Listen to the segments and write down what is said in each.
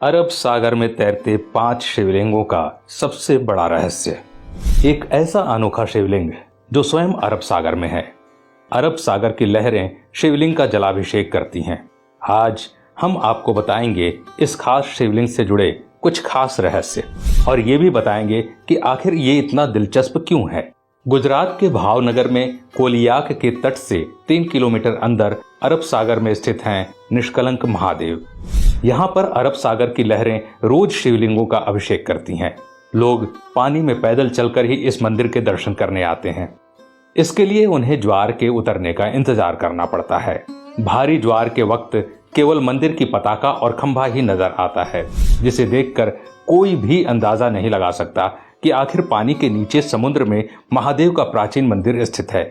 अरब सागर में तैरते 5 शिवलिंगों का सबसे बड़ा रहस्य। एक ऐसा अनोखा शिवलिंग जो स्वयं अरब सागर में है। अरब सागर की लहरें शिवलिंग का जलाभिषेक करती हैं। आज हम आपको बताएंगे इस खास शिवलिंग से जुड़े कुछ खास रहस्य और ये भी बताएंगे कि आखिर ये इतना दिलचस्प क्यों है। गुजरात के भावनगर में कोलियाक के तट से 3 किलोमीटर अंदर अरब सागर में स्थित हैं निष्कलंक महादेव। यहाँ पर अरब सागर की लहरें रोज शिवलिंगों का अभिषेक करती हैं। लोग पानी में पैदल चलकर ही इस मंदिर के दर्शन करने आते हैं। इसके लिए उन्हें ज्वार के उतरने का इंतजार करना पड़ता है। भारी ज्वार के वक्त केवल मंदिर की पताका और खंभा ही नजर आता है, जिसे देखकर कोई भी अंदाजा नहीं लगा सकता कि आखिर पानी के नीचे समुद्र में महादेव का प्राचीन मंदिर स्थित है।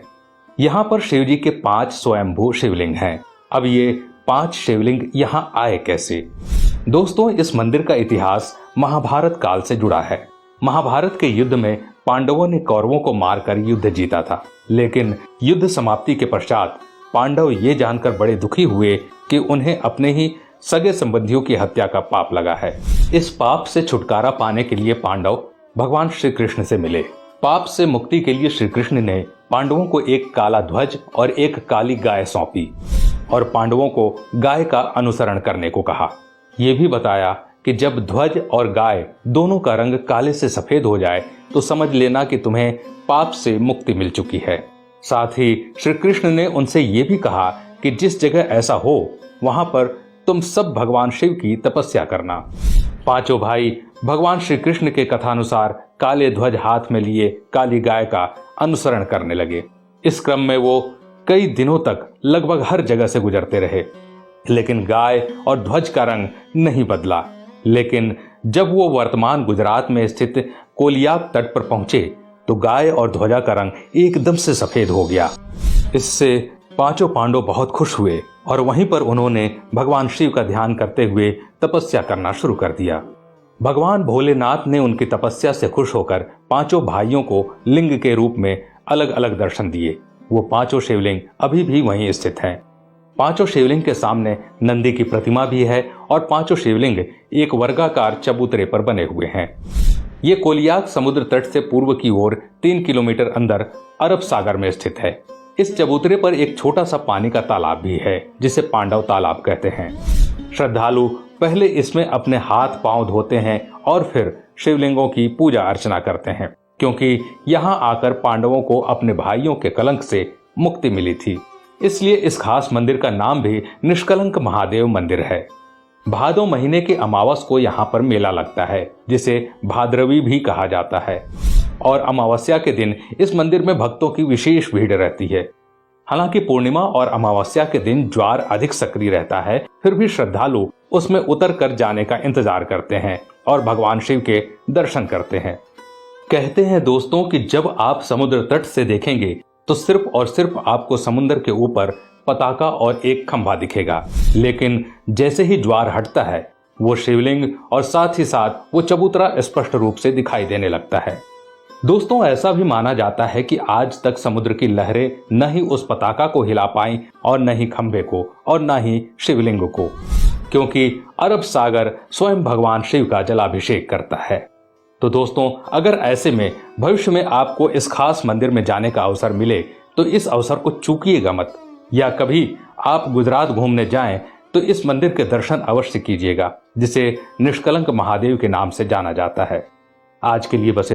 यहाँ पर शिवजी के 5 स्वयंभू शिवलिंग हैं। अब ये 5 शिवलिंग यहाँ आए कैसे? दोस्तों, इस मंदिर का इतिहास महाभारत काल से जुड़ा है। महाभारत के युद्ध में पांडवों ने कौरवों को मारकर युद्ध जीता था, लेकिन युद्ध समाप्ति के पश्चात पांडव ये जानकर बड़े दुखी हुए कि उन्हें अपने ही सगे संबंधियों की हत्या का पाप लगा है। इस पाप से छुटकारा पाने के लिए पांडव भगवान श्री कृष्ण से मिले। पाप से मुक्ति के लिए श्री कृष्ण ने पांडवों को एक काला ध्वज और एक काली गाय सौंपी और पांडवों को गाय का अनुसरण करने को कहा। यह भी बताया कि जब ध्वज और गाय दोनों का रंग काले से सफेद हो जाए तो समझ लेना कि तुम्हें पाप से मुक्ति मिल चुकी है। साथ ही श्री कृष्ण ने उनसे ये भी कहा कि जिस जगह ऐसा हो वहां पर तुम सब भगवान शिव की तपस्या करना। पांचों भाई भगवान श्री कृष्ण के कथानुसार काले ध्वज हाथ में लिए काली गाय का अनुसरण करने लगे। इस क्रम में वो कई दिनों तक लगभग हर जगह से गुजरते रहे, लेकिन गाय और ध्वज का रंग नहीं बदला। लेकिन जब वो वर्तमान गुजरात में स्थित कोलियाक तट पर पहुंचे तो गाय और ध्वजा का रंग एकदम से सफेद हो गया। इससे पांचों पांडव बहुत खुश हुए और वहीं पर उन्होंने भगवान शिव का ध्यान करते हुए तपस्या करना शुरू कर दिया। भगवान भोलेनाथ ने उनकी तपस्या से खुश होकर पांचों भाइयों को लिंग के रूप में अलग अलग दर्शन दिए। वो पांचों शिवलिंग अभी भी वहीं स्थित हैं। पांचों शिवलिंग के सामने नंदी की प्रतिमा भी है और पांचों शिवलिंग एक वर्गाकार चबूतरे पर बने हुए हैं। ये कोलियाक समुद्र तट से पूर्व की ओर 3 किलोमीटर अंदर अरब सागर में स्थित है। इस चबूतरे पर एक छोटा सा पानी का तालाब भी है, जिसे पांडव तालाब कहते हैं। श्रद्धालु पहले इसमें अपने हाथ पांव धोते हैं और फिर शिवलिंगों की पूजा अर्चना करते हैं, क्योंकि यहाँ आकर पांडवों को अपने भाइयों के कलंक से मुक्ति मिली थी। इसलिए इस खास मंदिर का नाम भी निष्कलंक महादेव मंदिर है। भादो महीने के अमावस को यहाँ पर मेला लगता है, जिसे भाद्रवी भी कहा जाता है, और अमावस्या के दिन इस मंदिर में भक्तों की विशेष भीड़ रहती है। हालांकि पूर्णिमा और अमावस्या के दिन ज्वार अधिक सक्रिय रहता है, फिर भी श्रद्धालु उसमें उतर कर जाने का इंतजार करते हैं और भगवान शिव के दर्शन करते हैं। कहते हैं दोस्तों कि जब आप समुद्र तट से देखेंगे तो सिर्फ और सिर्फ आपको समुद्र के ऊपर पताका और एक खंभा दिखेगा, लेकिन जैसे ही ज्वार हटता है वो शिवलिंग और साथ ही साथ वो चबूतरा स्पष्ट रूप से दिखाई देने लगता है। दोस्तों, ऐसा भी माना जाता है कि आज तक समुद्र की लहरें न ही उस पताका को हिला पाई और न ही खंभे को और न ही शिवलिंग को, क्योंकि अरब सागर स्वयं भगवान शिव का जलाभिषेक करता है। तो दोस्तों, अगर ऐसे में भविष्य में आपको इस खास मंदिर में जाने का अवसर मिले तो इस अवसर को चूकिएगा मत, या कभी आप गुजरात घूमने जाएं तो इस मंदिर के दर्शन अवश्य कीजिएगा, जिसे निष्कलंक महादेव के नाम से जाना जाता है। आज के लिए बस